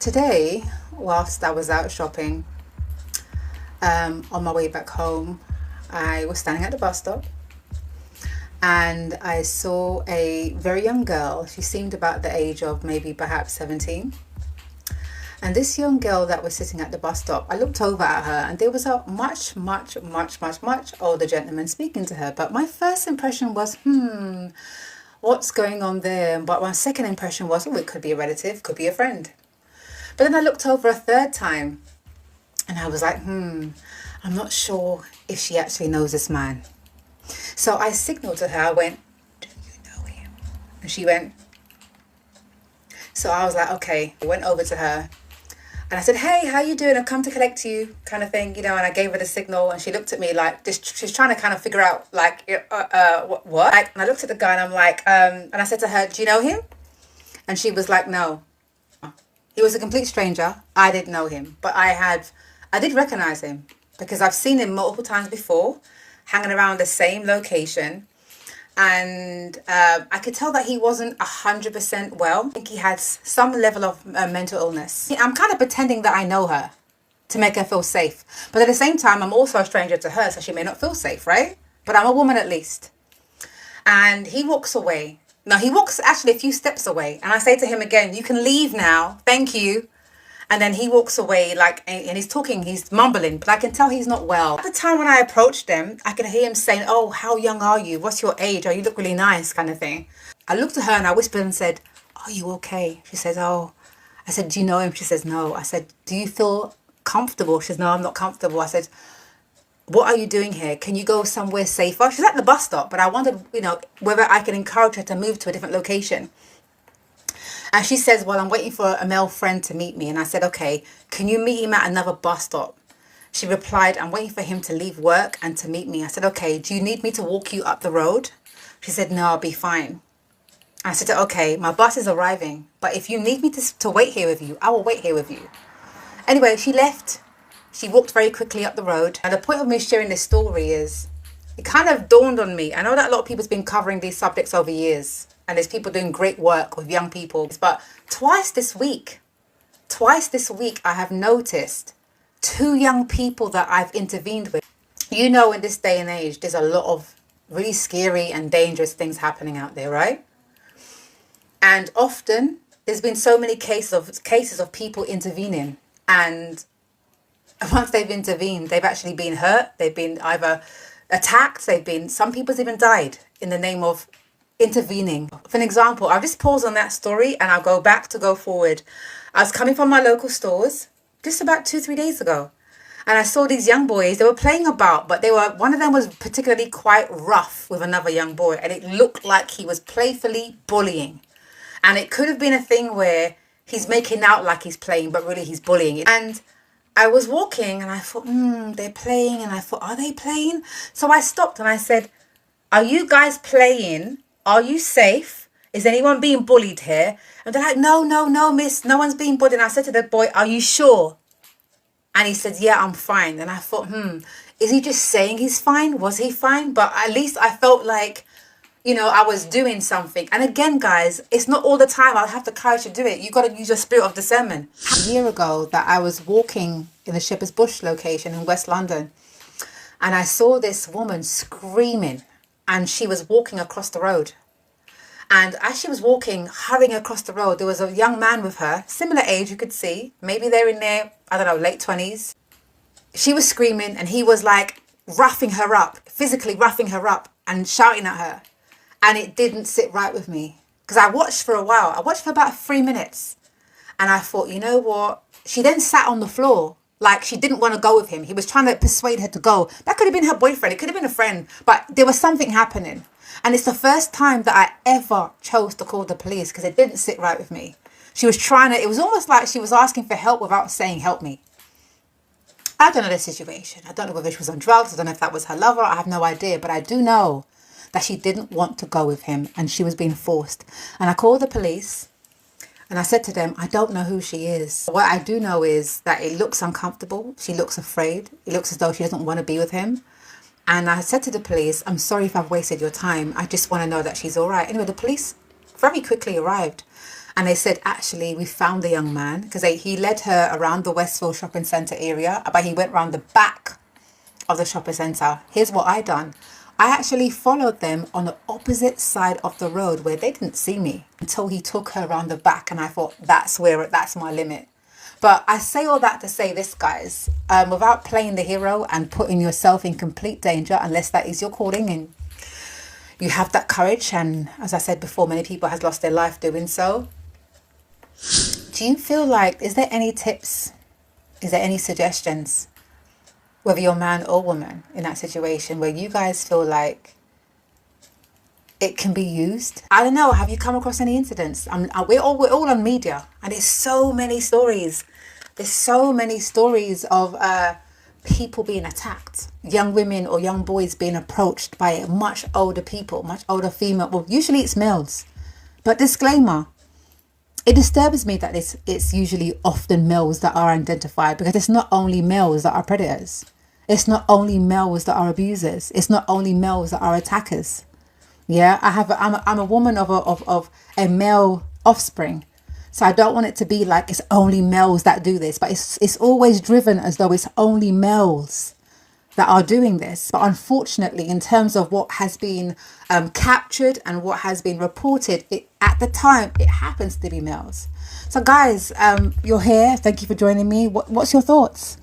Today, whilst I was out shopping, on my way back home, I was standing at the bus stop and I saw a very young girl. She seemed about the age of maybe perhaps 17. And this young girl that was sitting at the bus stop, I looked over at her and there was a much older gentleman speaking to her. But my first impression was, what's going on there? But my second impression was, oh, it could be a relative, could be a friend. But then I looked over a third time and I was like, I'm not sure if she actually knows this man. So I signaled to her, I went, do you know him? And she went. So I was like, okay. I went over to her and I said, hey, how you doing? I've come to collect you, kind of thing, and I gave her the signal and she looked at me like, she's trying to kind of figure out like, what? And I looked at the guy and I'm like, and I said to her, do you know him? And she was like, no. He was a complete stranger. I didn't know him, but I did recognize him because I've seen him multiple times before, hanging around the same location. And I could tell that he wasn't 100% well. I think he had some level of mental illness. I'm kind of pretending that I know her to make her feel safe. But at the same time, I'm also a stranger to her, so she may not feel safe, right? But I'm a woman at least. And he walks away. No, he walks actually a few steps away. And I say to him again, you can leave now. Thank you. And then he walks away and he's talking, he's mumbling, but I can tell he's not well. At the time when I approached them, I could hear him saying, oh, how young are you? What's your age? Oh, you look really nice, kind of thing. I looked at her and I whispered and said, are you okay? She says, oh. I said, do you know him? She says, no. I said, do you feel comfortable? She says, no, I'm not comfortable. I said, what are you doing here? Can you go somewhere safer? She's at the bus stop, but I wondered, whether I could encourage her to move to a different location. And she says, well, I'm waiting for a male friend to meet me. And I said, okay, can you meet him at another bus stop? She replied, I'm waiting for him to leave work and to meet me. I said, okay, do you need me to walk you up the road? She said, no, I'll be fine. I said, okay, my bus is arriving, but if you need me to wait here with you, I will wait here with you. Anyway, she left. She walked very quickly up the road. And the point of me sharing this story is, it kind of dawned on me. I know that a lot of people's been covering these subjects over years. And there's people doing great work with young people. But twice this week, I have noticed two young people that I've intervened with. In this day and age, there's a lot of really scary and dangerous things happening out there, right? And often there's been so many cases of people intervening. And once they've intervened, they've actually been hurt. They've been either attacked. Some people's even died in the name of intervening. For an example, I'll just pause on that story and I'll go forward. I was coming from my local stores just about 2-3 days ago. And I saw these young boys, they were playing about, but one of them was particularly quite rough with another young boy. And it looked like he was playfully bullying. And it could have been a thing where he's making out like he's playing, but really he's bullying. And I was walking and I thought, they're playing. And I thought, are they playing? So I stopped and I said, are you guys playing? Are you safe? Is anyone being bullied here? And they're like, no, miss, no one's being bullied. And I said to the boy, are you sure? And he said, yeah, I'm fine. And I thought, is he just saying he's fine? Was he fine? But at least I felt like, I was doing something. And again, guys, it's not all the time I'll have the courage to do it. You've got to use your spirit of discernment. A year ago that I was walking in the Shepherd's Bush location in West London. And I saw this woman screaming. And she was walking across the road. And as she was walking, hurrying across the road, there was a young man with her, similar age, you could see. Maybe they're in their, late 20s. She was screaming and he was like roughing her up, physically roughing her up and shouting at her. And it didn't sit right with me. Because I watched for a while. I watched for about 3 minutes. And I thought, you know what? She then sat on the floor. Like she didn't want to go with him. He was trying to persuade her to go. That could have been her boyfriend. It could have been a friend. But there was something happening. And it's the first time that I ever chose to call the police because it didn't sit right with me. She was it was almost like she was asking for help without saying, help me. I don't know the situation. I don't know whether she was on drugs. I don't know if that was her lover. I have no idea. But I do know that she didn't want to go with him and she was being forced. And I called the police. And I said to them, I don't know who she is. What I do know is that it looks uncomfortable. She looks afraid. It looks as though she doesn't want to be with him. And I said to the police, I'm sorry if I've wasted your time. I just want to know that she's all right. Anyway, the police very quickly arrived. And they said, actually, we found the young man because he led her around the Westfield shopping centre area, but he went around the back of the shopping centre. Here's what I done. I actually followed them on the opposite side of the road where they didn't see me until he took her around the back. And I thought, that's my limit. But I say all that to say this, guys, without playing the hero and putting yourself in complete danger, unless that is your calling and you have that courage. And as I said before, many people has lost their life doing so. Do you feel like, is there any tips? Is there any suggestions? Whether you're man or woman in that situation where you guys feel like it can be used. I don't know. Have you come across any incidents? We're all on media, and there's so many stories. There's so many stories of people being attacked, young women or young boys being approached by much older people, much older female. Well, usually it's males, but disclaimer. It disturbs me that it's usually often males that are identified, because it's not only males that are predators. It's not only males that are abusers. It's not only males that are attackers. Yeah, I'm a woman of a male offspring. So I don't want it to be like it's only males that do this, but it's always driven as though it's only males that are doing this. But unfortunately, in terms of what has been captured and what has been reported, at the time, it happens to be males. So guys, you're here. Thank you for joining me. What's your thoughts?